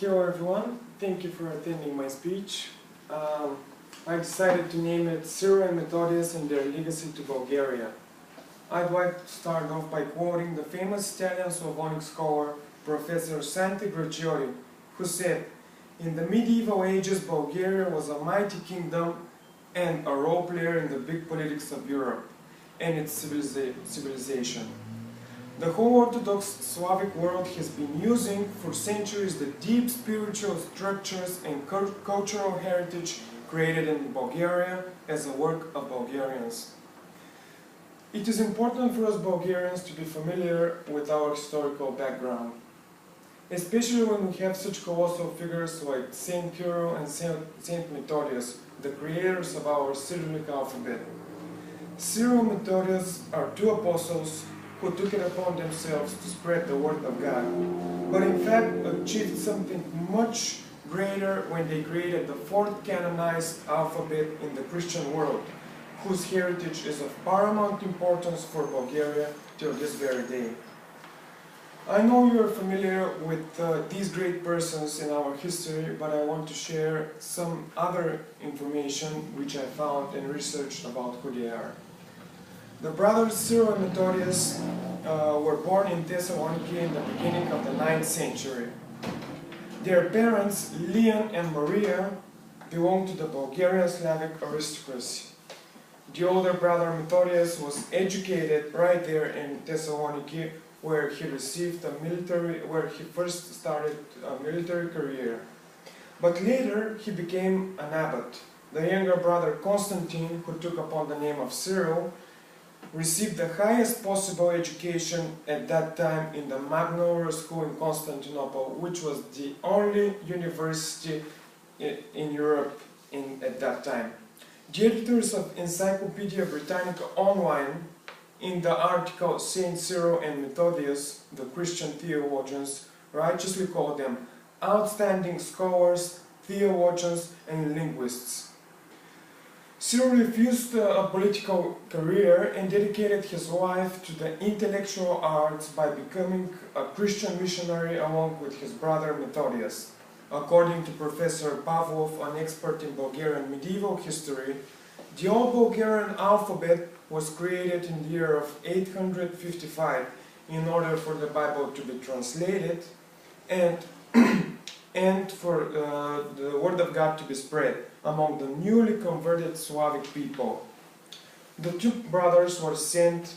Hello everyone, thank you for attending my speech. I decided to name it Cyril and Methodius and their legacy to Bulgaria. I'd like to start off by quoting the famous Italian Slavonic scholar Professor Santi Gracioli, who said, "In the medieval ages Bulgaria was a mighty kingdom and a role player in the big politics of Europe and its civilization. The whole Orthodox Slavic world has been using for centuries the deep spiritual structures and cultural heritage created in Bulgaria as a work of Bulgarians. It is important for us Bulgarians to be familiar with our historical background, especially when we have such colossal figures like Saint Cyril and Saint Methodius, the creators of our Cyrillic alphabet. Cyril and Methodius are two apostles who took it upon themselves to spread the word of God, but in fact achieved something much greater when they created the fourth canonized alphabet in the Christian world, whose heritage is of paramount importance for Bulgaria till this very day. I know you are familiar with these great persons in our history, but I want to share some other information which I found and researched about who they are. The brothers Cyril and Methodius were born in Thessaloniki in the beginning of the 9th century. Their parents, Leon and Maria, belonged to the Bulgarian Slavic aristocracy. The older brother Methodius was educated right there in Thessaloniki, where he first started a military career. But later he became an abbot. The younger brother Constantine, who took upon the name of Cyril, received the highest possible education at that time in the Magna School in Constantinople, which was the only university in Europe at that time. The editors of Encyclopedia Britannica Online, in the article Saint Cyril and Methodius, the Christian theologians, righteously call them outstanding scholars, theologians, and linguists. Cyril refused a political career and dedicated his life to the intellectual arts by becoming a Christian missionary along with his brother Methodius. According to Professor Pavlov, an expert in Bulgarian medieval history, the old Bulgarian alphabet was created in the year of 855 in order for the Bible to be translated and for the word of God to be spread among the newly converted Slavic people. The two brothers were sent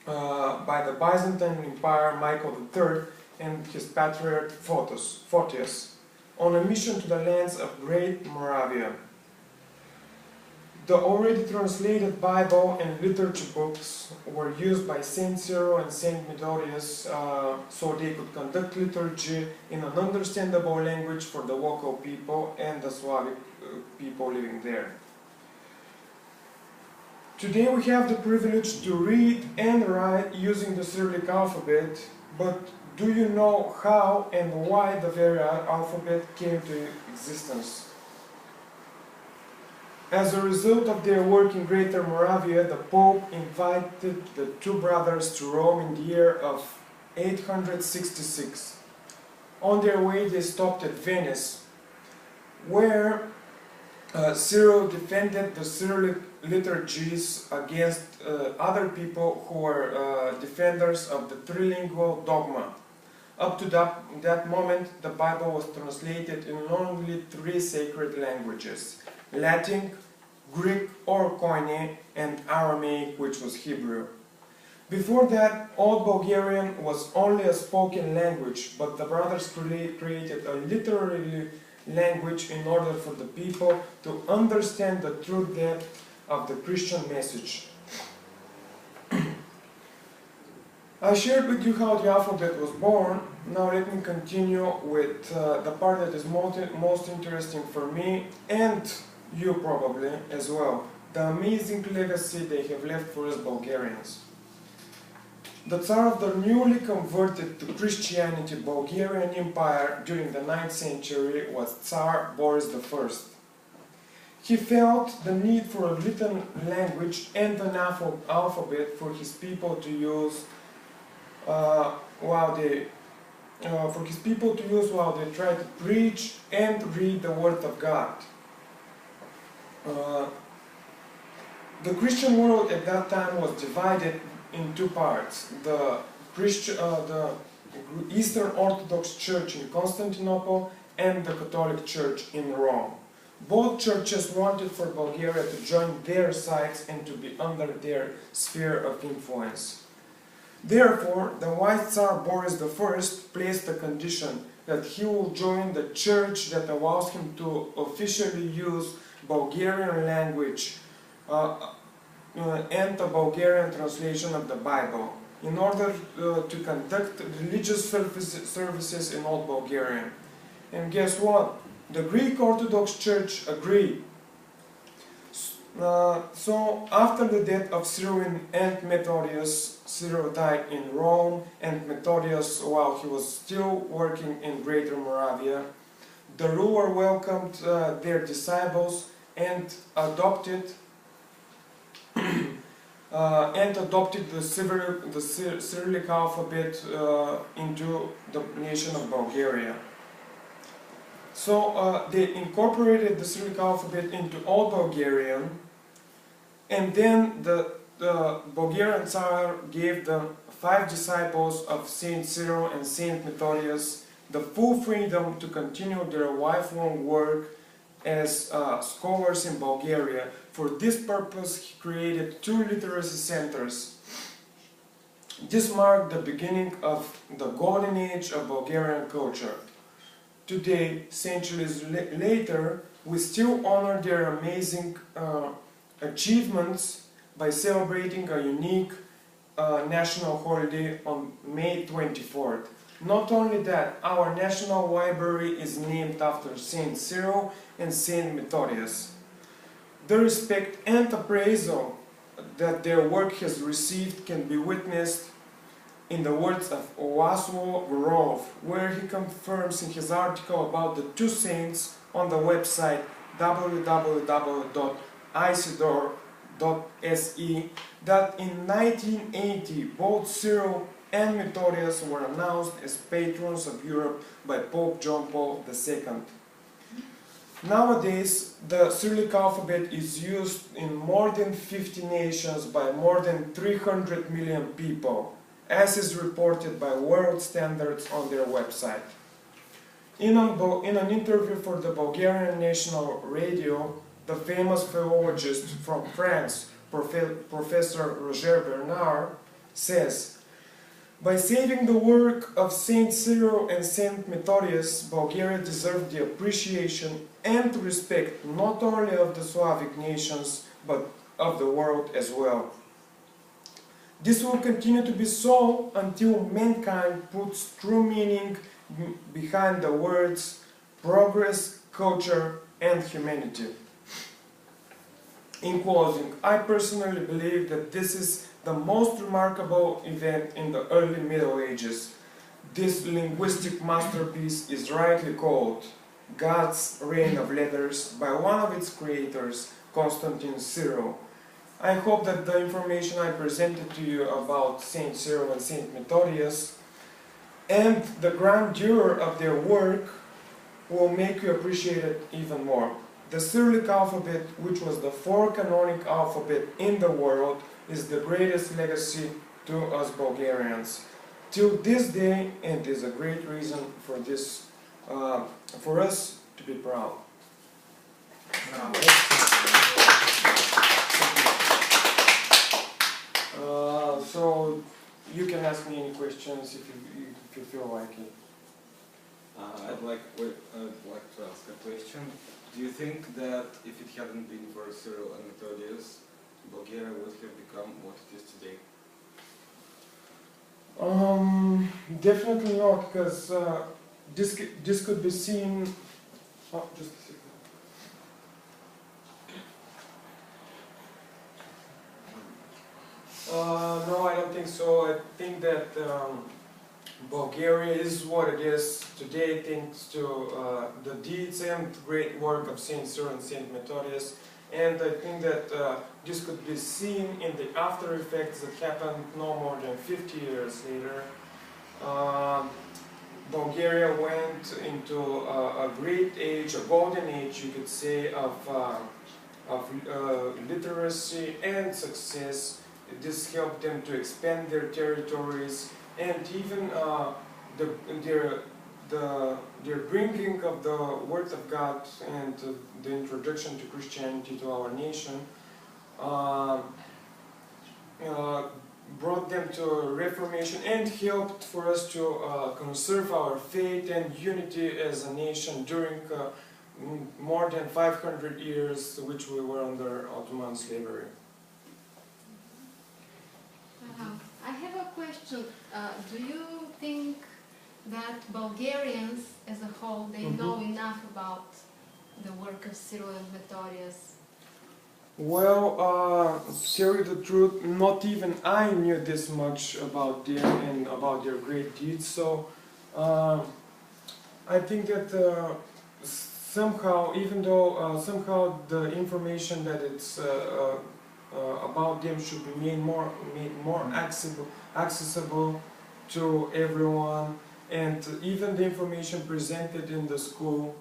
by the Byzantine Empire Michael III and his patriarch Photius on a mission to the lands of Great Moravia. The already translated Bible and liturgy books were used by Saint Cyril and Saint Methodius so they could conduct liturgy in an understandable language for the local people and the Slavic people living there. Today we have the privilege to read and write using the Cyrillic alphabet, but do you know how and why the very alphabet came to existence? As a result of their work in Greater Moravia, the Pope invited the two brothers to Rome in the year of 866. On their way they stopped at Venice, where Cyril defended the Cyrillic liturgies against other people who were defenders of the trilingual dogma. Up to that moment, the Bible was translated in only three sacred languages: Latin, Greek or Koine, and Aramaic, which was Hebrew. Before that, Old Bulgarian was only a spoken language, but the brothers created a literary language in order for the people to understand the true depth of the Christian message. I shared with you how the alphabet was born. Now let me continue with the part that is most interesting for me and you probably as well, the amazing legacy they have left for us Bulgarians. The Tsar of the newly converted to Christianity Bulgarian Empire during the 9th century was Tsar Boris I. He felt the need for a written language and an alphabet for his people to use while they for his people to use while they try to preach and read the Word of God. The Christian world at that time was divided in two parts: the Eastern Orthodox Church in Constantinople and the Catholic Church in Rome. Both churches wanted for Bulgaria to join their sides and to be under their sphere of influence. Therefore, the White Tsar Boris I placed the condition that he will join the church that allows him to officially use Bulgarian language and the Bulgarian translation of the Bible in order to conduct religious services in Old Bulgarian. And guess what? The Greek Orthodox Church agreed. So after the death of Cyril and Methodius, Cyril died in Rome, and Methodius, while he was still working in Greater Moravia, the ruler welcomed their disciples and adopted the Cyrillic alphabet into the nation of Bulgaria. So they incorporated the Cyrillic alphabet into Old Bulgarian, and then the Bulgarian Tsar gave the 5 disciples of Saint Cyril and Saint Methodius the full freedom to continue their lifelong work as scholars in Bulgaria. For this purpose, he created 2 literacy centers. This marked the beginning of the golden age of Bulgarian culture. Today, centuries later, we still honor their amazing achievements by celebrating a unique national holiday on May 24th. Not only that, our national library is named after Saint Cyril and Saint Methodius. The respect and appraisal that their work has received can be witnessed in the words of Laszlo Gurov, where he confirms in his article about the 2 saints on the website www.isidore.se that in 1980 both Cyril and Methodius were announced as patrons of Europe by Pope John Paul II. Nowadays, the Cyrillic alphabet is used in more than 50 nations by more than 300 million people, as is reported by World Standards on their website. In an interview for the Bulgarian National Radio, the famous philologist from France, Professor Roger Bernard, says, "By saving the work of Saint Cyril and Saint Methodius, Bulgaria deserved the appreciation and respect not only of the Slavic nations, but of the world as well. This will continue to be so until mankind puts true meaning behind the words progress, culture, and humanity." In closing, I personally believe that this is the most remarkable event in the early Middle Ages. This linguistic masterpiece is rightly called God's Reign of Letters by one of its creators, Constantine Cyril. I hope that the information I presented to you about Saint Cyril and Saint Methodius and the grandeur of their work will make you appreciate it even more. The Cyrillic alphabet, which was the 4th canonic alphabet in the world, is the greatest legacy to us Bulgarians till this day, and is a great reason for this, for us to be proud. So you can ask me any questions if you feel like it. I'd like to ask a question. Do you think that if it hadn't been for Cyril and Methodius, Bulgaria would have become what it is today? Definitely not, because this could be seen. Oh, just a second. No, I don't think so. I think that Bulgaria is what it is today thanks to the deeds and great work of Saint Cyril and Saint Methodius. And I think that this could be seen in the after effects that happened no more than 50 years later. Bulgaria went into a great age, a golden age, you could say, of literacy and success. This helped them to expand their territories, and even their bringing of the Word of God and the introduction to Christianity to our nation brought them to reformation and helped for us to conserve our faith and unity as a nation during more than 500 years which we were under Ottoman slavery. I have a question. Do you think that Bulgarians as a whole, they know enough about the work of Cyril and Methodius? Well, to tell you the truth, not even I knew this much about them and about their great deeds, so I think that somehow, even though somehow the information that it's about them should be made more accessible to everyone, and even the information presented in the school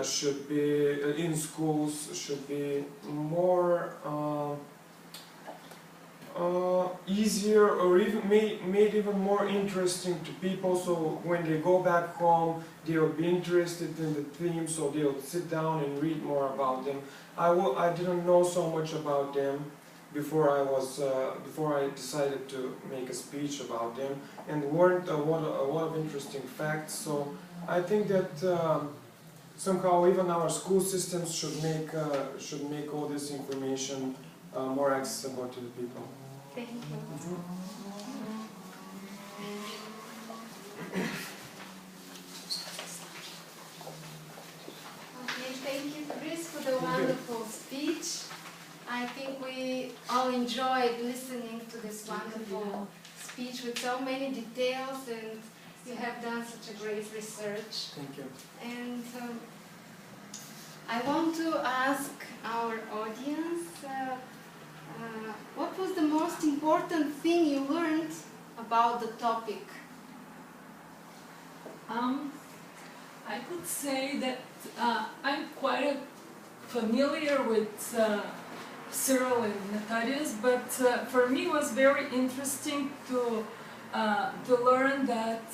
should be in schools should be more easier, or even made even more interesting to people, so when they go back home they will be interested in the theme, so they'll sit down and read more about them. I didn't know so much about them before I decided to make a speech about them, and learned a lot of interesting facts. So I think that somehow even our school systems should make all this information more accessible to the people. Thank you. Okay, thank you, Chris, for the wonderful speech. I think we all enjoyed listening to this wonderful speech with so many details, and you have done such a great research. Thank you. And I want to ask our audience, what was the most important thing you learned about the topic? I could say that I'm quite familiar with Cyril and Methodius, but for me it was very interesting to learn that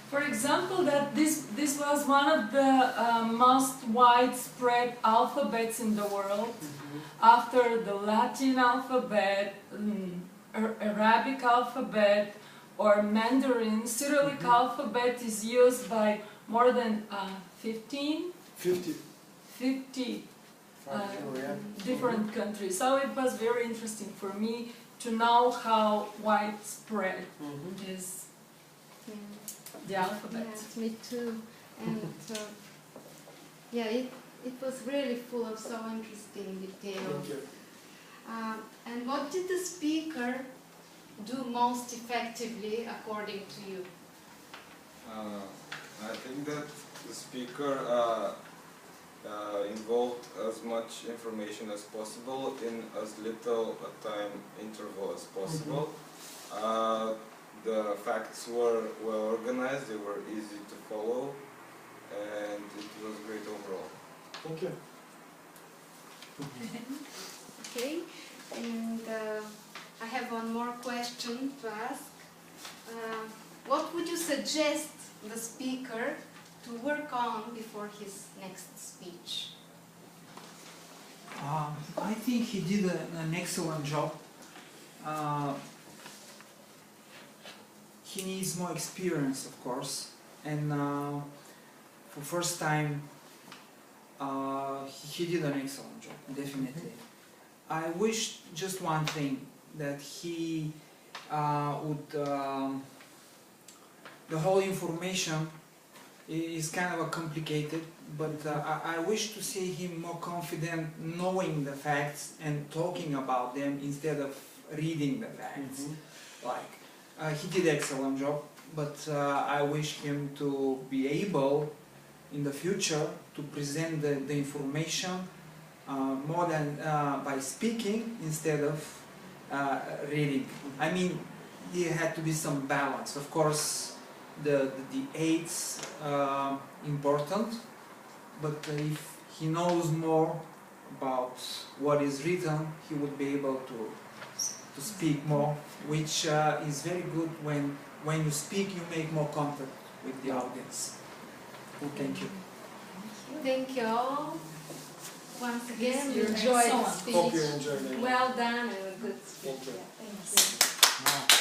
for example, that this was one of the most widespread alphabets in the world, after the Latin alphabet, Arabic alphabet, or Mandarin. Cyrillic alphabet is used by more than 50 different countries. So it was very interesting for me to know how widespread is the alphabet. Yes, me too. And yeah, it was really full of so interesting details. And what did the speaker do most effectively, according to you? I think that the speaker involved as much information as possible in as little a time interval as possible. The facts were well organized, they were easy to follow, and it was great overall. Thank you. Okay, and I have one more question to ask. What would you suggest the speaker to work on before his next speech? I think he did an excellent job. He needs more experience, of course, and for first time he did an excellent job, definitely. I wish just one thing, that he would, the whole information is kind of complicated, but I wish to see him more confident knowing the facts and talking about them instead of reading the facts. He did an excellent job, but I wish him to be able in the future to present the information more than by speaking instead of reading. I mean, there had to be some balance. Of course, the aids important, but if he knows more about what is written, he would be able to speak more, which is very good when you speak, you make more contact with the audience. Thank you. Thank you all. Once again, we You're enjoyed the excellent. speech. Hope you enjoyed it. Well done and a good speech. Thank you. Yeah, thank you. Wow.